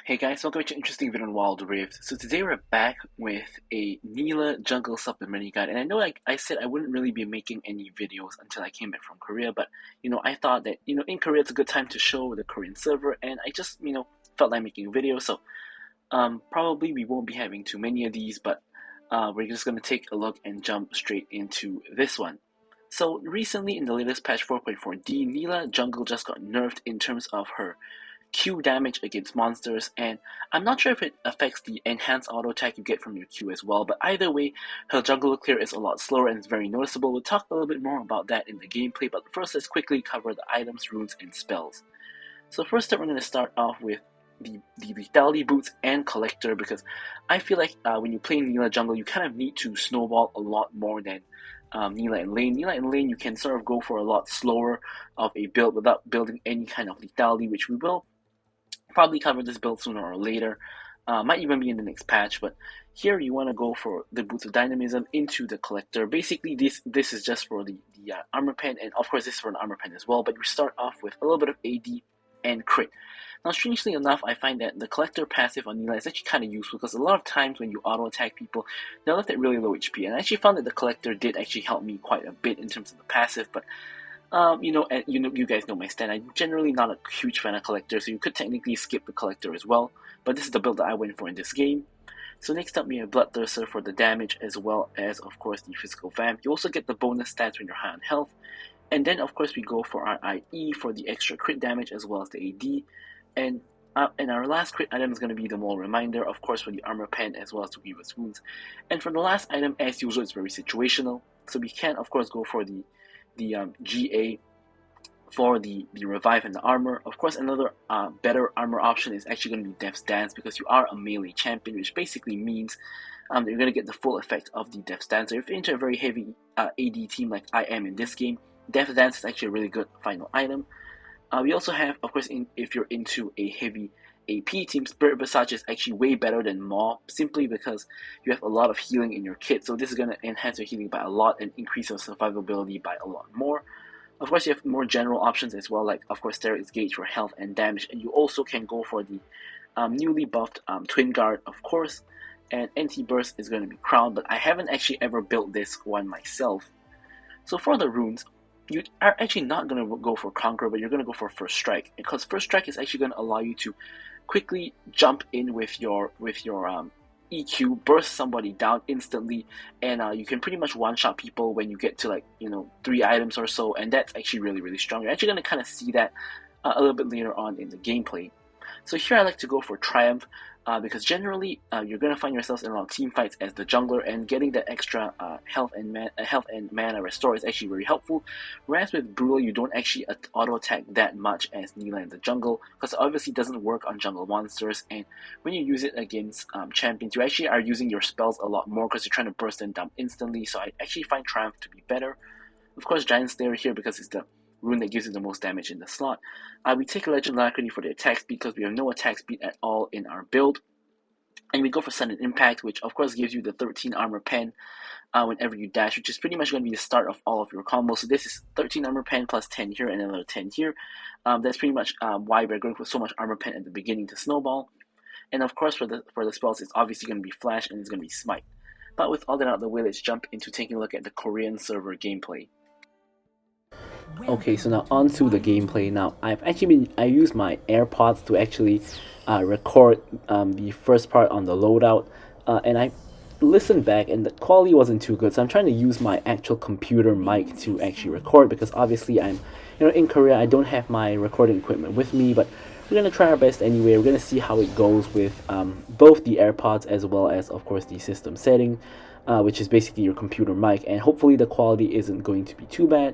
Hey guys, welcome to an interesting video on Wild Rift. So today we're back with a Nilah jungle supplementary guide. And I know I said I wouldn't really be making any videos until I came back from Korea, but I thought that in Korea it's a good time to show the Korean server, and I just felt like making a video. So probably we won't be having too many of these, but we're just gonna take a look and jump straight into this one. So recently in the latest patch 4.4D, Nilah jungle just got nerfed in terms of her Q damage against monsters, and I'm not sure if it affects the enhanced auto attack you get from your Q as well, but either way, her jungle clear is a lot slower and it's very noticeable. We'll talk a little bit more about that in the gameplay, but first let's quickly cover the items, runes, and spells. So first up, we're going to start off with the lethality boots and collector, because I feel like when you play Nilah jungle, you kind of need to snowball a lot more than Nilah and lane. Nilah and lane, you can sort of go for a lot slower of a build without building any kind of lethality, which we will probably cover this build sooner or later. Might even be in the next patch, but here you want to go for the Boots of Dynamism into the Collector. Basically, this is just for the armor pen, and of course this is for an armor pen as well, but you start off with a little bit of AD and crit. Now, strangely enough, I find that the Collector passive on Nilah is actually kind of useful, because a lot of times when you auto-attack people, they're left at really low HP, and I actually found that the Collector did actually help me quite a bit in terms of the passive, but you guys know my stand. I'm generally not a huge fan of Collector, so you could technically skip the Collector as well. But this is the build that I went for in this game. So next up, we have Bloodthirster for the damage, as well as, of course, the physical vamp. You also get the bonus stats when you're high on health. And then, of course, we go for our IE for the extra crit damage, as well as the AD. And our last crit item is going to be the Mole Reminder, of course, for the armor pen, as well as the Weaver's Wounds. And for the last item, as usual, it's very situational. So we can, of course, go for the GA for the revive and the armor. Of course, another better armor option is actually going to be Death's Dance, because you are a melee champion, which basically means that you're going to get the full effect of the Death's Dance. So if you're into a very heavy AD team like I am in this game, Death's Dance is actually a really good final item. We also have, of course, if you're into a heavy AP team, Spirit Visage is actually way better than Maw, simply because you have a lot of healing in your kit, so this is going to enhance your healing by a lot and increase your survivability by a lot more. Of course, you have more general options as well, like, of course, Steroid's Gauge for health and damage, and you also can go for the newly buffed Twin Guard, of course, and Anti-Burst is going to be Crown, but I haven't actually ever built this one myself. So for the runes, you are actually not going to go for Conquer, but you're going to go for First Strike, because First Strike is actually going to allow you to quickly jump in with your EQ, burst somebody down instantly, and you can pretty much one-shot people when you get to, like, 3 items or so, and that's actually really, really strong. You're actually going to kind of see that a little bit later on in the gameplay. So here I like to go for Triumph, because generally you're going to find yourselves in a lot of team fights as the jungler, and getting that extra health and mana restore is actually very helpful. Whereas with Brule, you don't actually auto attack that much as Nilah in the jungle, because it obviously doesn't work on jungle monsters, and when you use it against champions, you actually are using your spells a lot more, because you're trying to burst them down instantly. So I actually find Triumph to be better. Of course, Giant Slayer here, because it's the rune that gives you the most damage in the slot. We take Legend Alacrity for the attack speed, because we have no attack speed at all in our build. And we go for Sudden Impact, which of course gives you the 13 armor pen whenever you dash, which is pretty much going to be the start of all of your combos. So this is 13 armor pen plus 10 here and another 10 here. That's pretty much why we're going for so much armor pen at the beginning to snowball. And of course for the spells, it's obviously going to be Flash and it's going to be Smite. But with all that out of the way, let's jump into taking a look at the Korean server gameplay. Okay, so now onto the gameplay. Now I used my AirPods to actually record the first part on the loadout, and I listened back and the quality wasn't too good, so I'm trying to use my actual computer mic to actually record, because obviously I'm in Korea. I don't have my recording equipment with me, but we're gonna try our best anyway. We're gonna see how it goes with both the AirPods as well as, of course, the system setting, which is basically your computer mic, and hopefully the quality isn't going to be too bad.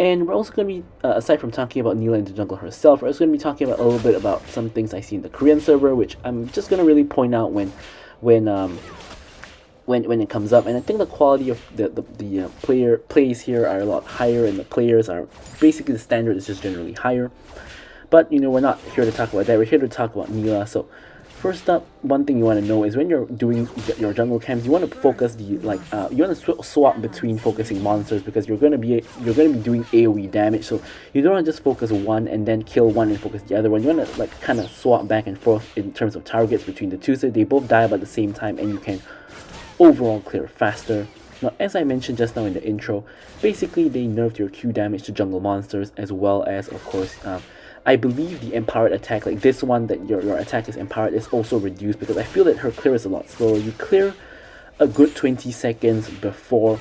And we're also going to be, aside from talking about Nilah in the jungle herself, we're also going to be talking about a little bit about some things I see in the Korean server, which I'm just going to really point out when it comes up. And I think the quality of the player plays here are a lot higher, and the players are basically, the standard is just generally higher. But we're not here to talk about that. We're here to talk about Nilah. So first up, one thing you want to know is when you're doing your jungle camps, you want to focus the you want to swap between focusing monsters, because you're going to be doing AoE damage. So you don't want to just focus one and then kill one and focus the other one. You want to like kind of swap back and forth in terms of targets between the two, so they both die at the same time and you can overall clear faster. Now, as I mentioned just now in the intro, basically they nerfed your Q damage to jungle monsters, as well as, of course, I believe the empowered attack, like this one that your attack is empowered, is also reduced, because I feel that her clear is a lot slower. You clear a good 20 seconds before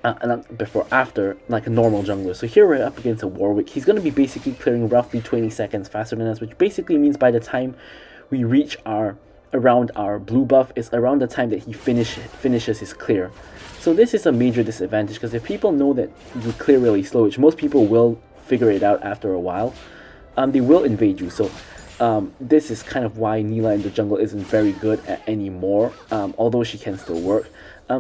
after like a normal jungler. So here we're up against a Warwick. He's going to be basically clearing roughly 20 seconds faster than us, which basically means by the time we reach around our blue buff is around the time that he finishes his clear. So this is a major disadvantage, because if people know that you clear really slow, which most people will figure it out after a while, they will invade you. So this is kind of why Nilah in the jungle isn't very good anymore, although she can still work.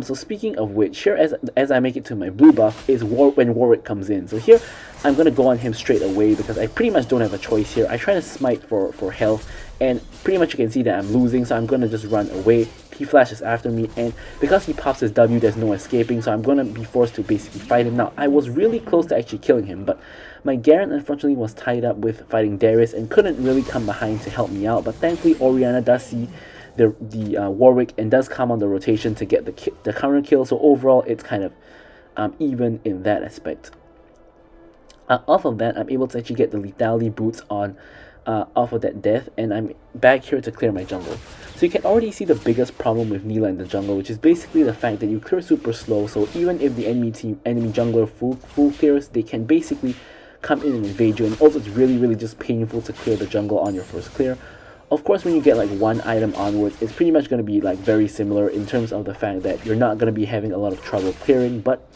So speaking of which, here as I make it to my blue buff is when Warwick comes in. So here I'm going to go on him straight away, because I pretty much don't have a choice here. I try to smite for health, and pretty much you can see that I'm losing, so I'm going to just run away. He flashes after me, and because he pops his W, there's no escaping, so I'm going to be forced to basically fight him. Now, I was really close to actually killing him, but my Garen unfortunately was tied up with fighting Darius and couldn't really come behind to help me out, but thankfully Orianna does see the Warwick and does come on the rotation to get the counter kill. So overall it's kind of even in that aspect. Off of that, I'm able to actually get the lethality boots on off of that death, and I'm back here to clear my jungle. So you can already see the biggest problem with Nilah in the jungle, which is basically the fact that you clear super slow. So even if the enemy jungler full clears, they can basically come in and invade you, and also it's really just painful to clear the jungle on your first clear. Of course, when you get like one item onwards, it's pretty much going to be like very similar in terms of the fact that you're not going to be having a lot of trouble clearing, but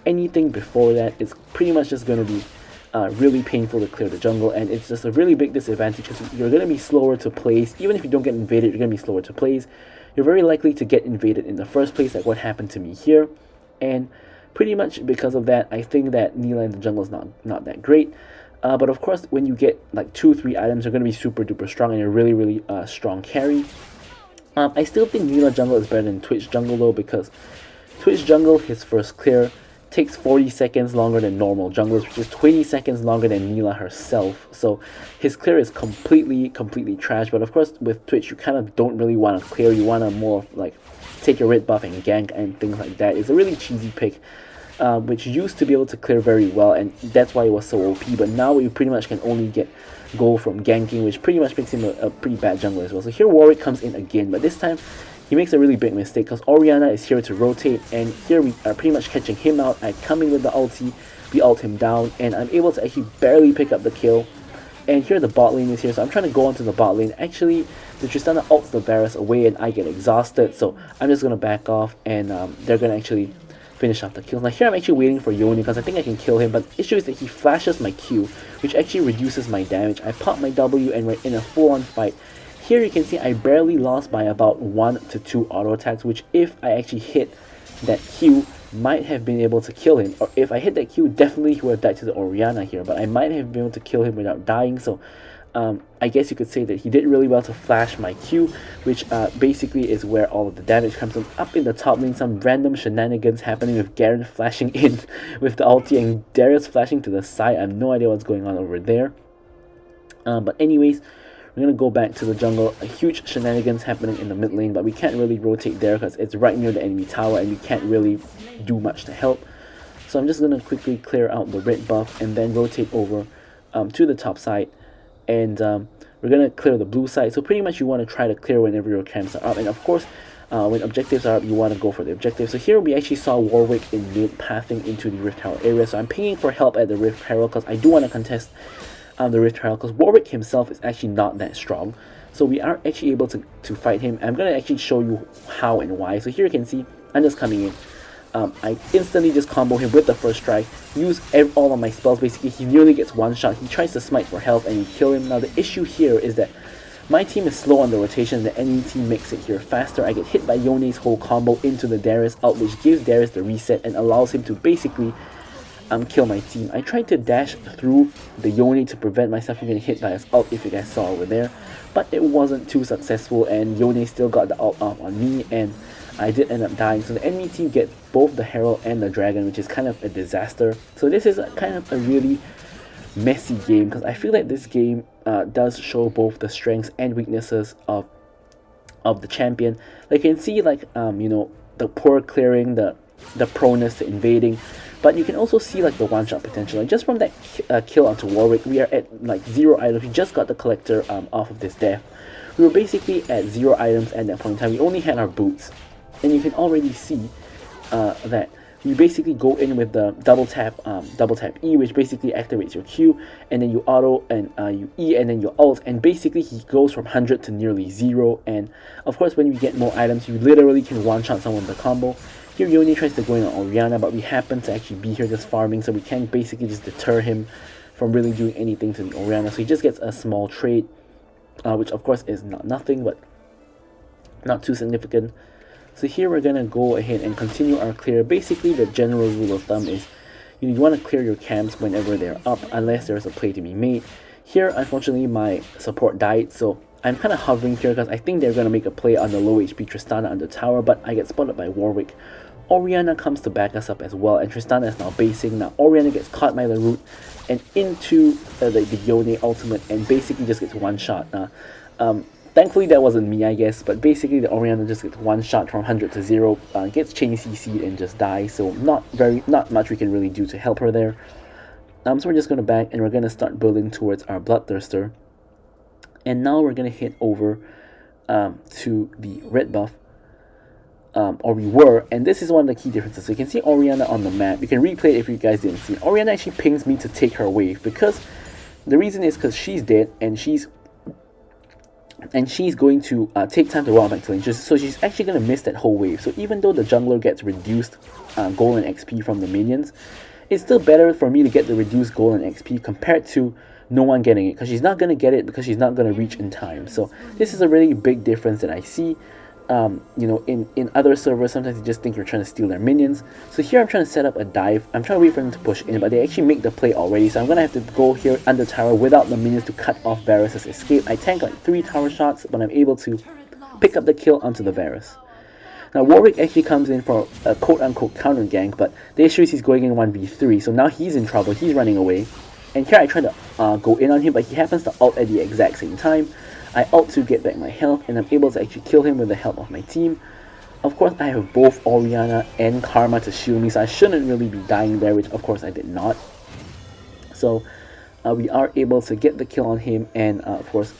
anything before that is pretty much just going to be really painful to clear the jungle, and it's just a really big disadvantage, because you're going to be slower to place. Even if you don't get invaded, you're going to be slower to place. You're very likely to get invaded in the first place, like what happened to me here, and pretty much because of that, I think that Nilah in the jungle is not that great. But of course, when you get like 2-3 items, you're going to be super duper strong, and you're really strong carry. I still think Nilah jungle is better than Twitch jungle though, because Twitch jungle, his first clear takes 40 seconds longer than normal junglers, which is 20 seconds longer than Nilah herself. So his clear is completely trash. But of course, with Twitch, you kind of don't really want to clear. You want to more like take your red buff and gank and things like that. It's a really cheesy pick, which used to be able to clear very well, and that's why it was so OP. But now you pretty much can only get gold from ganking, which pretty much makes him a pretty bad jungler as well. So here Warwick comes in again, but this time he makes a really big mistake, because Orianna is here to rotate, and here we are pretty much catching him out. I come in with the ulti, we ult him down, and I'm able to actually barely pick up the kill. And here the bot lane is here, so I'm trying to go onto the bot lane. Actually, the Tristana ults the Varus away, and I get exhausted, so I'm just going to back off, and they're going to actually finish off the kills. Now here I'm actually waiting for Yone, because I think I can kill him, but the issue is that he flashes my Q, which actually reduces my damage. I pop my W, and we're in a full-on fight. Here you can see I barely lost by about 1 to 2 auto attacks, which if I actually hit that Q, might have been able to kill him. Or if I hit that Q, definitely he would have died to the Orianna here, but I might have been able to kill him without dying. So I guess you could say that he did really well to flash my Q, which basically is where all of the damage comes from. Up in the top lane, some random shenanigans happening with Garen flashing in with the ulti and Darius flashing to the side. I have no idea what's going on over there. But anyways, we're going to go back to the jungle. A huge shenanigans happening in the mid lane, but we can't really rotate there because it's right near the enemy tower and we can't really do much to help. So I'm just going to quickly clear out the red buff and then rotate over to the top side. And we're going to clear the blue side. So pretty much you want to try to clear whenever your camps are up. And of course, when objectives are up, you want to go for the objective. So here we actually saw Warwick in mid pathing into the Rift Tower area. So I'm pinging for help at the Rift Herald because I do want to contest the Rift Herald, because Warwick himself is actually not that strong. So we are actually able to fight him. I'm going to actually show you how and why. So here you can see I'm just coming in. I instantly just combo him with the first strike, use all of my spells. Basically, he nearly gets one shot. He tries to smite for health and you kill him. Now the issue here is that my team is slow on the rotation. The enemy team makes it here faster. I get hit by Yone's whole combo into the Darius ult, which gives Darius the reset and allows him to basically kill my team. I tried to dash through the Yone to prevent myself from getting hit by his ult, if you guys saw over there, but it wasn't too successful, and Yone still got the ult off on me, and I did end up dying. So the enemy team gets both the Herald and the Dragon, which is kind of a disaster. So this is kind of a really messy game, because I feel like this game does show both the strengths and weaknesses of the champion. Like you can see, like you know, the poor clearing, the proneness to invading, but you can also see like the one-shot potential. And just from that kill onto Warwick, we are at like 0 items. We just got the collector off of this death. We were basically at 0 items at that point in time. We only had our boots, and you can already see that you basically go in with the double tap E, which basically activates your Q, and then you auto and you E, and then your ult, and basically he goes from 100 to nearly 0. And of course, when you get more items, you literally can one-shot someone with the combo. Here Yone tries to go in on Orianna, but we happen to actually be here just farming, so we can basically just deter him from really doing anything to the Orianna. So he just gets a small trade, which of course is not nothing, but not too significant. So here we're gonna go ahead and continue our clear. Basically, the general rule of thumb is you want to clear your camps whenever they're up, unless there's a play to be made. Here, unfortunately, my support died, so I'm kind of hovering here because I think they're gonna make a play on the low HP Tristana on the tower, but I get spotted by Warwick. Orianna comes to back us up as well, and Tristana is now basing. Now Orianna gets caught by the root and into the Yone ultimate, and basically just gets one shot. Thankfully that wasn't me, I guess, but basically the Orianna just gets one shot from 100 to 0, gets chain CC'd and just dies, so not much we can really do to help her there. So we're just going to back, and we're going to start building towards our Bloodthirster. And now we're going to head over to the red buff, or we were, and this is one of the key differences. So you can see Orianna on the map. You can replay it if you guys didn't see it. Orianna actually pings me to take her wave, because the reason is because she's dead, and she's going to take time to roll back to lane, so she's actually going to miss that whole wave. So even though the jungler gets reduced gold and XP from the minions, it's still better for me to get the reduced gold and XP compared to no one getting it, because she's not going to get it because she's not going to reach in time. So this is a really big difference that I see. You know, in other servers, sometimes you just think you're trying to steal their minions. So here I'm trying to set up a dive. I'm trying to wait for them to push in, but they actually make the play already. So I'm going to have to go here under tower without the minions to cut off Varus' escape. I tank like 3 tower shots, but I'm able to pick up the kill onto the Varus. Now Warwick actually comes in for a quote-unquote counter gank, but the issue is he's going in 1v3, so now he's in trouble. He's running away. And here I try to go in on him, but he happens to ult at the exact same time. I ult to get back my health, and I'm able to actually kill him with the help of my team. Of course, I have both Orianna and Karma to shield me, so I shouldn't really be dying there, which of course I did not. So we are able to get the kill on him, and of course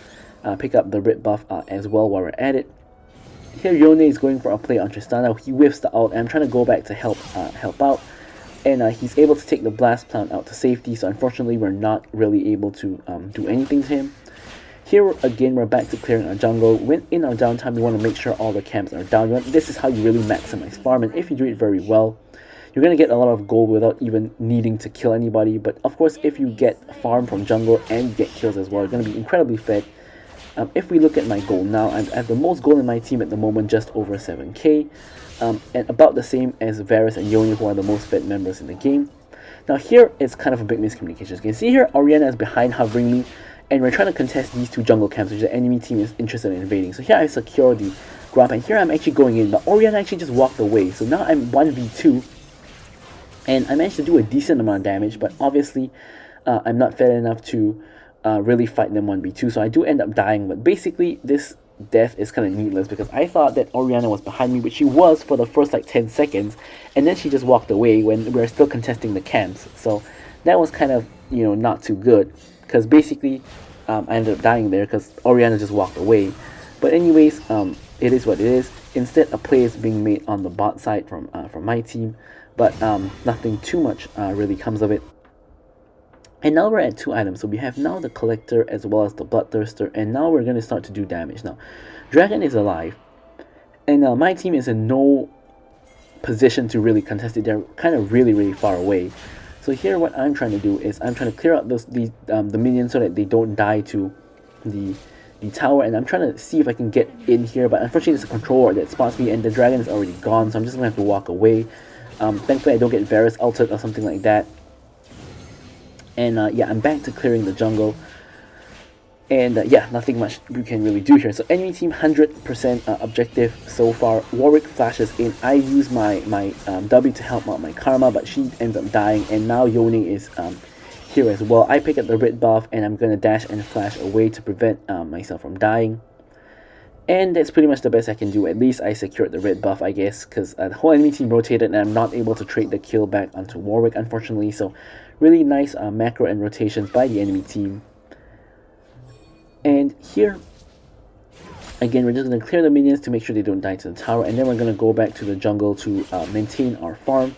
pick up the red buff as well while we're at it. Here Yone is going for a play on Tristana. He whiffs the ult, and I'm trying to go back to help out. And he's able to take the blast plant out to safety, so unfortunately we're not really able to do anything to him. Here again, we're back to clearing our jungle. When in our downtime, we want to make sure all the camps are down. This is how you really maximize farm, and if you do it very well, you're going to get a lot of gold without even needing to kill anybody. But of course, if you get farm from jungle and you get kills as well, you're going to be incredibly fed. If we look at my gold now, I have the most gold in my team at the moment, just over 7k, and about the same as Varus and Yone, who are the most fed members in the game. Now here, it's kind of a big miscommunication. You can see here, Orianna is behind hovering me, and we're trying to contest these 2 jungle camps, which the enemy team is interested in invading. So here I secure the grab, and here I'm actually going in, but Orianna actually just walked away. So now I'm 1v2, and I managed to do a decent amount of damage, but obviously I'm not fed enough to really fight them 1v2, so I do end up dying. But basically this death is kind of needless, because I thought that Orianna was behind me, which she was for the first like 10 seconds, and then she just walked away when we were still contesting the camps. So that was kind of, you know, not too good, because basically I ended up dying there because Orianna just walked away. But anyways, it is what it is. Instead, a play is being made on the bot side from my team, but nothing too much really comes of it. And now we're at 2 items, so we have now the Collector as well as the Bloodthirster, and now we're going to start to do damage. Now, Dragon is alive, and my team is in no position to really contest it. They're kind of really far away. So here what I'm trying to do is I'm trying to clear out the minions so that they don't die to the tower, and I'm trying to see if I can get in here, but unfortunately there's a controller that spots me, and the dragon is already gone, so I'm just going to have to walk away. Thankfully I don't get Varus ulted or something like that. And yeah, I'm back to clearing the jungle. And yeah, nothing much we can really do here. So enemy team 100% objective so far. Warwick flashes in. I use my W to help out my Karma, but she ends up dying. And now Yone is here as well. I pick up the red buff and I'm gonna dash and flash away to prevent myself from dying. And that's pretty much the best I can do. At least I secured the red buff, I guess, because the whole enemy team rotated and I'm not able to trade the kill back onto Warwick, unfortunately. So really nice macro and rotations by the enemy team. And here, again, we're just going to clear the minions to make sure they don't die to the tower. And then we're going to go back to the jungle to maintain our farm.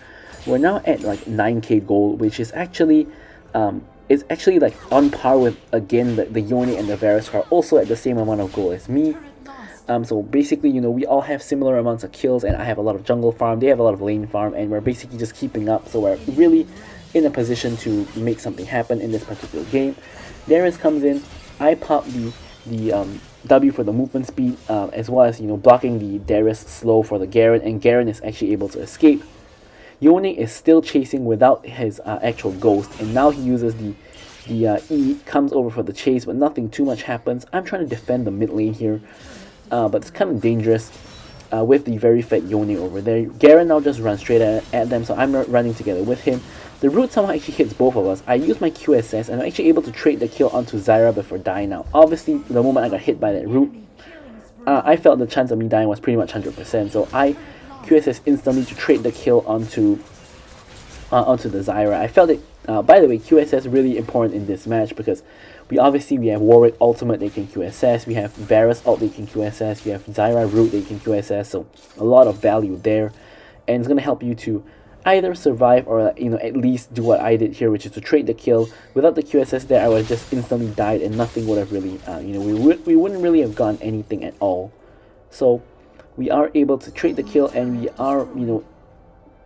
We're now at like 9k gold, which is actually... it's actually like on par with, again, the Yone and the Varus, who are also at the same amount of gold as me. So basically, you know, we all have similar amounts of kills, and I have a lot of jungle farm, they have a lot of lane farm, and we're basically just keeping up. So we're really in a position to make something happen in this particular game. Darius comes in. I pop the W for the movement speed, as well as, you know, blocking the Darius slow for the Garen, and Garen is actually able to escape. Yone is still chasing without his actual ghost, and now he uses the E, comes over for the chase, but nothing too much happens. I'm trying to defend the mid lane here, but it's kind of dangerous with the very fat Yone over there. Garen now just runs straight at them, so I'm running together with him. The root somehow actually hits both of us. I use my QSS and I'm actually able to trade the kill onto Zyra before dying now. Obviously, the moment I got hit by that root, I felt the chance of me dying was pretty much 100%. So I QSS instantly to trade the kill onto the Zyra. I felt it, by the way, QSS really important in this match because we have Warwick ultimate they can QSS, we have Varus ult they can QSS, we have Zyra root they can QSS, so a lot of value there. And it's going to help you to either survive or, you know, at least do what I did here, which is to trade the kill. Without the QSS there, I would have just instantly died and nothing would have really, you know, we wouldn't really have gotten anything at all. So we are able to trade the kill, and we are, you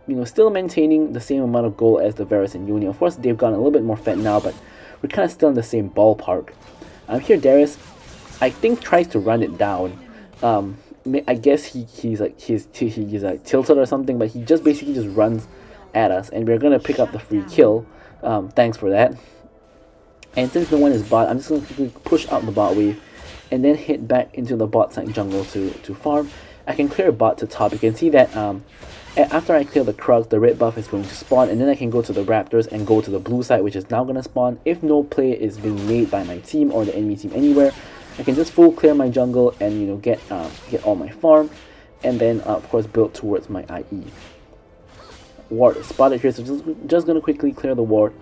know, still maintaining the same amount of gold as the Varus and Yone. Of course, they've gotten a little bit more fat now, but we're kind of still in the same ballpark. Here Darius, I think, tries to run it down. I guess he's like tilted or something, but he just basically just runs at us, and we're gonna pick up the free kill. Thanks for that. And since no one is bot, I'm just gonna quickly push out the bot wave, and then hit back into the bot side jungle to farm. I can clear a bot to top. You can see that after I clear the Krugs, the red buff is going to spawn, and then I can go to the Raptors and go to the blue side, which is now gonna spawn. If no play is being made by my team or the enemy team anywhere, I can just full clear my jungle and, you know, get all my farm, and then of course build towards my IE. Ward is spotted here, so just gonna quickly clear the ward.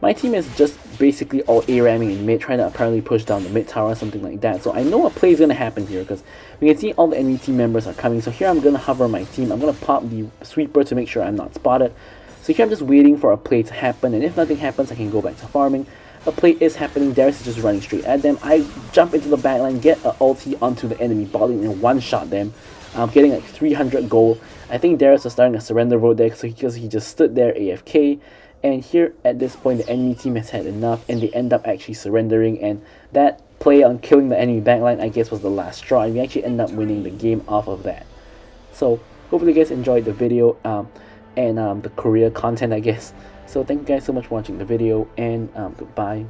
My team is just basically all ARAMing in mid, trying to apparently push down the mid tower or something like that. So I know a play is gonna happen here because we can see all the enemy team members are coming. So here I'm gonna hover my team. I'm gonna pop the sweeper to make sure I'm not spotted. So here I'm just waiting for a play to happen, and if nothing happens, I can go back to farming. A play is happening. Darius is just running straight at them. I jump into the backline, get an ulti onto the enemy bot lane, and one-shot them. I'm getting like 300 gold. I think Darius was starting a surrender vote there, so he just stood there AFK. And here at this point, the enemy team has had enough, and they end up actually surrendering. And that play on killing the enemy backline, I guess, was the last straw, and we actually end up winning the game off of that. So hopefully you guys enjoyed the video and the Korea content, I guess. So thank you guys so much for watching the video, and goodbye.